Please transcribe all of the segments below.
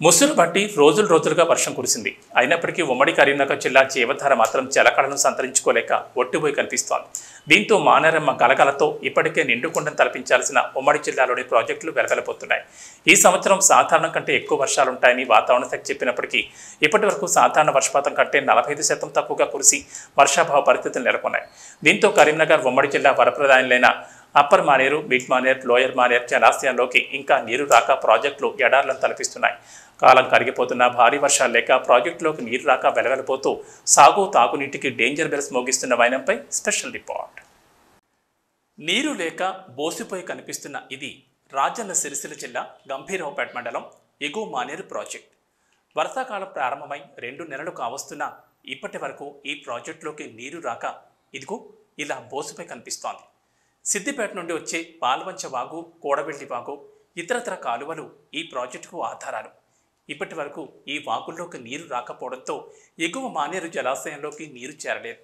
ముసురు బట్టి రోజులుగా వర్షం కురిసింది. అయినప్పటికీ ఉమ్మడి కరీంనగర్ జిల్లా జీవధార మాత్రం జలకళను సంతరించుకోలేక ఒట్టిపోయి కనిపిస్తోంది. దీంతో మానేరమ్మ గలగలతో ఇప్పటికే నిండుకుండను తలపించాల్సిన ఉమ్మడి జిల్లాలోని ప్రాజెక్టులు వెలవెలబోతున్నాయి. ఈ సంవత్సరం సాధారణం కంటే ఎక్కువ వర్షాలుంటాయని వాతావరణ శాఖ చెప్పినప్పటికీ ఇప్పటి వరకు సాధారణ వర్షపాతం కంటే 45% తక్కువగా కురిసి వర్షాభావ పరిస్థితులు నెలకొన్నాయి. దీంతో కరీంనగర్ ఉమ్మడి జిల్లా వరప్రదాయులైన upper Maneru, mid Maner, lower Maner జలాశయాల్లోకి ఇంకా నీరు రాక ప్రాజెక్టులు ఎడార్లను తలపిస్తున్నాయి. కాలం కరిగిపోతున్న భారీ వర్షాలు లేక ప్రాజెక్టులోకి నీరు రాక వెలవెలపోతూ సాగు తాగునీటికి డేంజర్ బెల్స్ మోగిస్తున్న వైనంపై స్పెషల్ రిపోర్ట్. నీరు లేక బోసిపోయి కనిపిస్తున్న ఇది రాజన్న సిరిసిల్ల జిల్లా గంభీరావుపేట మండలం ఎగువ మానేరు ప్రాజెక్ట్. వర్షాకాలం ప్రారంభమై 2 నెలలు కావస్తున్నా ఇప్పటి వరకు ఈ ప్రాజెక్టులోకి నీరు రాక ఇదిగో ఇలా బోసిపోయి కనిపిస్తోంది. సిద్దిపేట నుండి వచ్చే పాల్వంచ వాగు, కోడవెల్లి వాగు, ఇతరతర కాలువలు ఈ ప్రాజెక్టుకు ఆధారాలు. ఇప్పటి వరకు ఈ వాగుల్లోకి నీరు రాకపోవడంతో ఎగువ మానేరు జలాశయంలోకి నీరు చేరలేదు.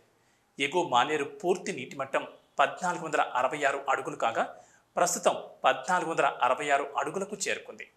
ఎగువ మానేరు పూర్తి నీటి మట్టం 1466 అడుగులు కాగా ప్రస్తుతం 1466 అడుగులకు చేరుకుంది.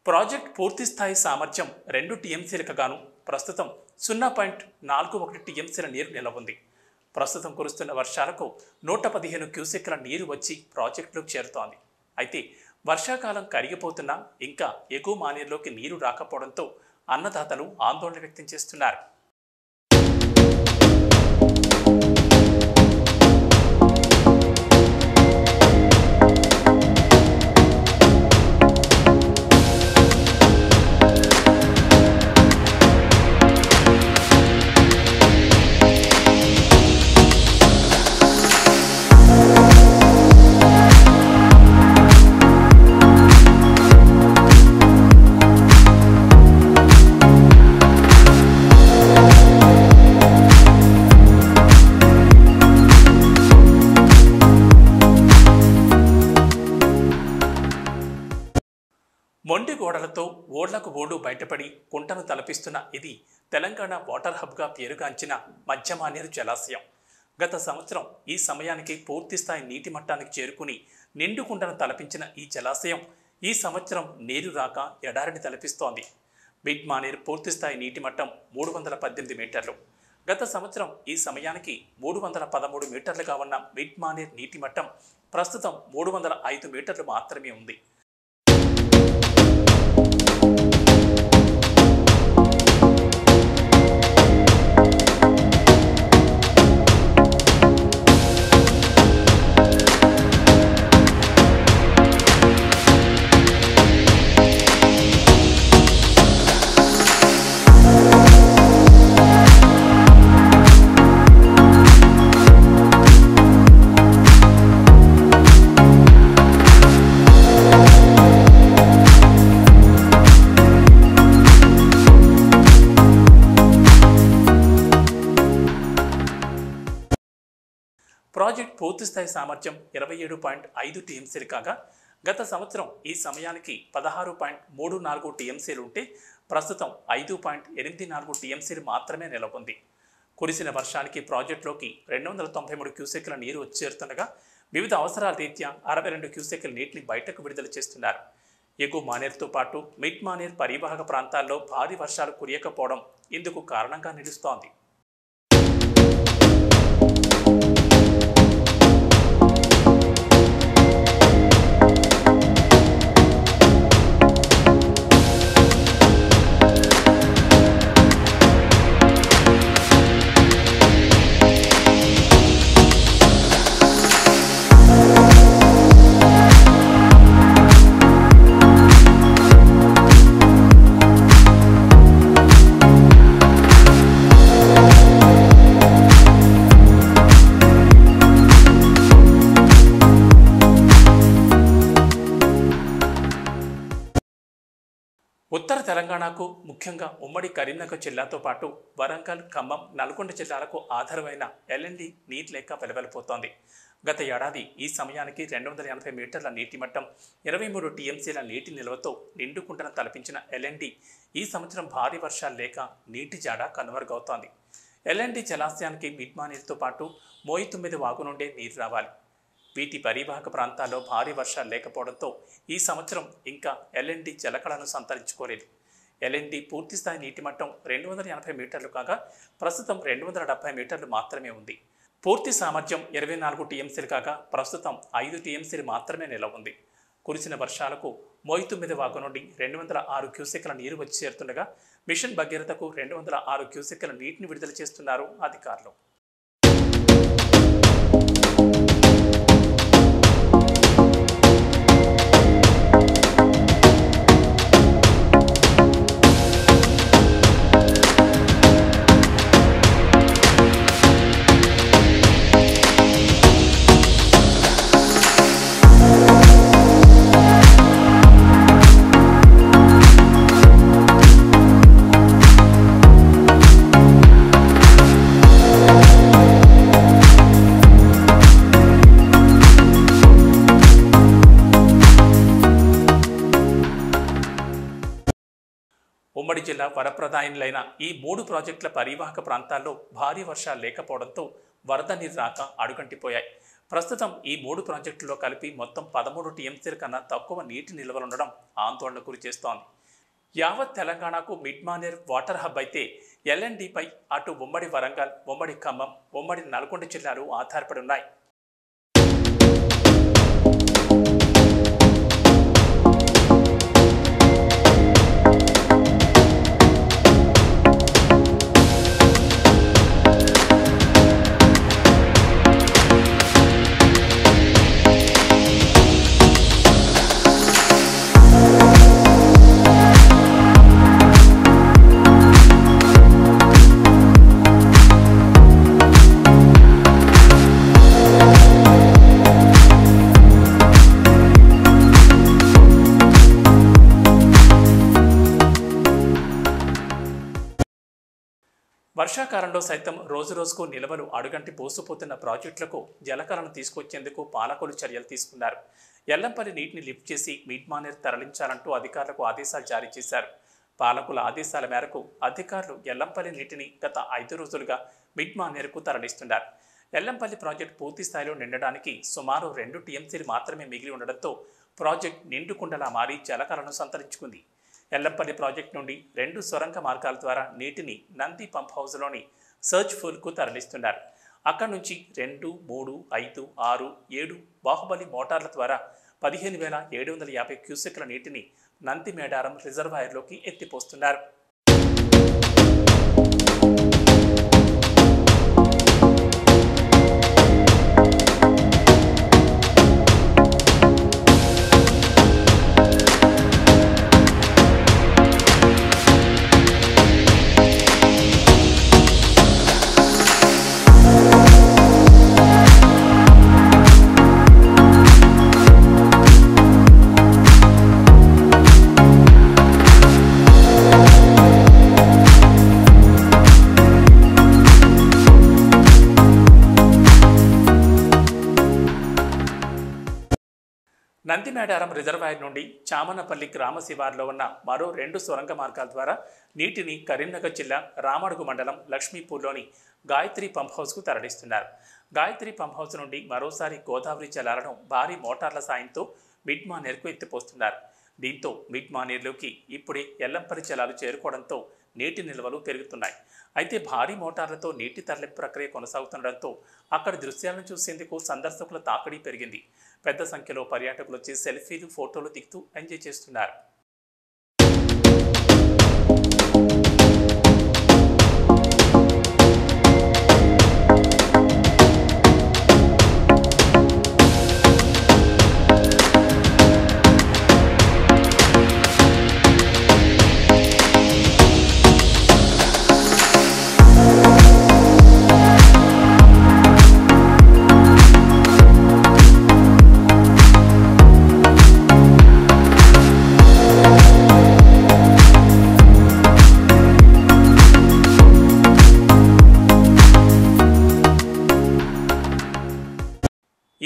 ప్రాజెక్ట్ పూర్తి స్థాయి సామర్థ్యం 2 టీఎంసీలకు గాను ప్రస్తుతం 0.41 టీఎంసీల నీరు నిల్వ ఉంది. ప్రస్తుతం కురుస్తున్న వర్షాలకు 115 క్యూసెక్ల నీరు వచ్చి ప్రాజెక్టులోకి చేరుతోంది. అయితే వర్షాకాలం కరిగిపోతున్నా ఇంకా ఎగువ మానేరులోకి నీరు రాకపోవడంతో అన్నదాతలు ఆందోళన వ్యక్తం చేస్తున్నారు. మొండి గోడలతో ఓళ్లకు ఓడు బయటపడి కుంటను తలపిస్తున్న ఇది తెలంగాణ వాటర్ హబ్గా పేరుగాంచిన మధ్య మానేరు జలాశయం. గత సంవత్సరం ఈ సమయానికి పూర్తిస్థాయి నీటి మట్టానికి చేరుకుని నిండు కుంటను తలపించిన ఈ జలాశయం ఈ సంవత్సరం నీరు రాక ఎడారిని తలపిస్తోంది. మిడ్ మానేరు పూర్తిస్థాయి నీటి మట్టం 318 మీటర్లు. గత సంవత్సరం ఈ సమయానికి 313 మీటర్లుగా ఉన్న మిడ్ మానేరు నీటి మట్టం ప్రస్తుతం 305 మీటర్లు మాత్రమే ఉంది. ప్రాజెక్ట్ పూర్తిస్థాయి సామర్థ్యం 27.5 టీఎంసీలు కాగా గత సంవత్సరం ఈ సమయానికి 16.34 టీఎంసీలు ఉంటే ప్రస్తుతం 5.84 టీఎంసీలు మాత్రమే నెలకొంది. కురిసిన వర్షానికి ప్రాజెక్టులోకి 293 క్యూసెక్ల నీరు వచ్చేరుతుండగా వివిధ అవసరాల రీత్యా 62 క్యూసెక్ల నీటిని బయటకు విడుదల చేస్తున్నారు. ఎగువ మానేరుతో పాటు మిడ్ మానేరు పరివాహక ప్రాంతాల్లో భారీ వర్షాలు కురియకపోవడం ఇందుకు కారణంగా నిలుస్తోంది. ఉత్తర తెలంగాణకు ముఖ్యంగా ఉమ్మడి కరీంనగర్ జిల్లాతో పాటు వరంగల్, ఖమ్మం, నల్గొండ జిల్లాలకు ఆధారమైన ఎల్ఎండి నీటి లేక వెలవెలపోతోంది. గత ఏడాది ఈ సమయానికి 280 మీటర్ల నీటి మట్టం, 23 టీఎంసీల నీటి నిల్వతో నిండుకుంటను తలపించిన ఎల్ఎండి ఈ సంవత్సరం భారీ వర్షాలు లేక నీటి జాడ కనుమరుగవుతోంది. ఎల్ఎండి జలాశయానికి మిడ్మానేరుతో పాటు మోయి-9 వాగు నుండే నీరు రావాలి. వీటి పరివాహక ప్రాంతాల్లో భారీ వర్షాలు లేకపోవడంతో ఈ సంవత్సరం ఇంకా ఎల్ఎండి జలకళను సంతరించుకోలేదు. ఎల్ఎండి పూర్తిస్థాయి నీటి మట్టం 280 మీటర్లు కాగా ప్రస్తుతం 270 మీటర్లు మాత్రమే ఉంది. పూర్తి సామర్థ్యం 24 టీఎంసీలు కాగా ప్రస్తుతం 5 టీఎంసీలు మాత్రమే నిలవ ఉంది. కురిసిన వర్షాలకు మోయి-9 వాగు నుండి 206 క్యూసెక్ల నీరు వచ్చి చేరుతుండగా మిషన్ భగీరథకు 206 క్యూసెక్ల నీటిని విడుదల చేస్తున్నారు అధికారులు. ఉమ్మడి జిల్లా వరప్రదాయులైన ఈ 3 ప్రాజెక్టుల పరివాహక ప్రాంతాల్లో భారీ వర్షాలు లేకపోవడంతో వరద నీరు రాక అడుగంటిపోయాయి. ప్రస్తుతం ఈ 3 ప్రాజెక్టుల్లో కలిపి మొత్తం 13 టీఎంసీల కన్నా తక్కువ నీటి నిల్వలుండడం ఆందోళనకు గురిచేస్తోంది. యావత్ తెలంగాణకు మిడ్మానేర్ వాటర్ హబ్ అయితే ఎల్ఎండిపై అటు ఉమ్మడి వరంగల్, ఉమ్మడి ఖమ్మం, ఉమ్మడి నల్గొండ జిల్లాలు ఆధారపడి ఉన్నాయి. వర్షాకాలంలో సైతం రోజురోజుకు నిల్వలు అడుగంటి పోసిపోతున్న ప్రాజెక్టులకు జలకళను తీసుకొచ్చేందుకు పాలకులు చర్యలు తీసుకున్నారు. ఎల్లంపల్లి నీటిని లిఫ్ట్ చేసి మిడ్మానేర్ తరలించాలంటూ అధికారులకు ఆదేశాలు జారీ చేశారు. పాలకుల ఆదేశాల మేరకు అధికారులు ఎల్లంపల్లి నీటిని గత 5 రోజులుగా మిడ్మానేర్కు తరలిస్తున్నారు. ఎల్లంపల్లి ప్రాజెక్టు పూర్తి స్థాయిలో నిండడానికి సుమారు 2 టీఎంసీలు మాత్రమే మిగిలి ఉండడంతో ప్రాజెక్టు నిండుకుండలా మారి జలకళను సంతరించుకుంది. ఎల్లంపల్లి ప్రాజెక్టు నుండి 2 సొరంగ మార్గాల ద్వారా నీటిని నంది పంప్ హౌస్లోని సర్చ్ ఫూల్కు తరలిస్తున్నారు. అక్కడి నుంచి 2, 3, 5, 6, 7 బాహుబలి మోటార్ల ద్వారా 15,750 క్యూసెక్ల నీటిని నంది మేడారం రిజర్వాయర్లోకి ఎత్తిపోస్తున్నారు. నంది మేడారం రిజర్వాయర్ నుండి చామనపల్లి గ్రామ శివార్లో ఉన్న మరో 2 సొరంగ మార్గాల ద్వారా నీటిని కరీంనగర్ జిల్లా రామడుగు మండలం లక్ష్మీపూర్లోని గాయత్రి పంప్ హౌస్కు తరలిస్తున్నారు. గాయత్రి పంప్ హౌస్ నుండి మరోసారి గోదావరి జలాలను భారీ మోటార్ల సాయంతో మిడ్మానేర్కు ఎత్తిపోస్తున్నారు. దీంతో మిడ్మానేర్లోకి ఇప్పుడే ఎల్లంపల్లి జలాలు చేరుకోవడంతో నీటి నిల్వలు పెరుగుతున్నాయి. అయితే భారీ మోటార్లతో నీటి తరలింపు ప్రక్రియ కొనసాగుతుండడంతో అక్కడి దృశ్యాలను చూసేందుకు సందర్శకుల తాకిడి పెరిగింది. పెద్ద సంఖ్యలో పర్యాటకులు వచ్చి సెల్ఫీలు, ఫోటోలు దిగుతూ ఎంజాయ్ చేస్తున్నారు.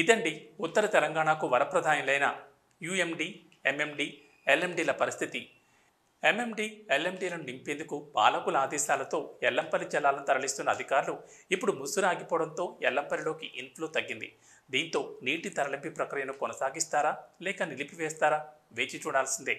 ఇదండి ఉత్తర తెలంగాణకు వరప్రదాయులైన యుఎండి, ఎంఎండి, ఎల్ఎండిల పరిస్థితి. ఎంఎండి, ఎల్ఎండిలను నింపేందుకు పాలకుల ఆదేశాలతో ఎల్లంపల్లి జలాలను తరలిస్తున్న అధికారులు ఇప్పుడు ముసురాగిపోవడంతో ఎల్లంపల్లిలోకి ఇన్ఫ్లో తగ్గింది. దీంతో నీటి తరలింపు ప్రక్రియను కొనసాగిస్తారా లేక నిలిపివేస్తారా వేచి చూడాల్సిందే.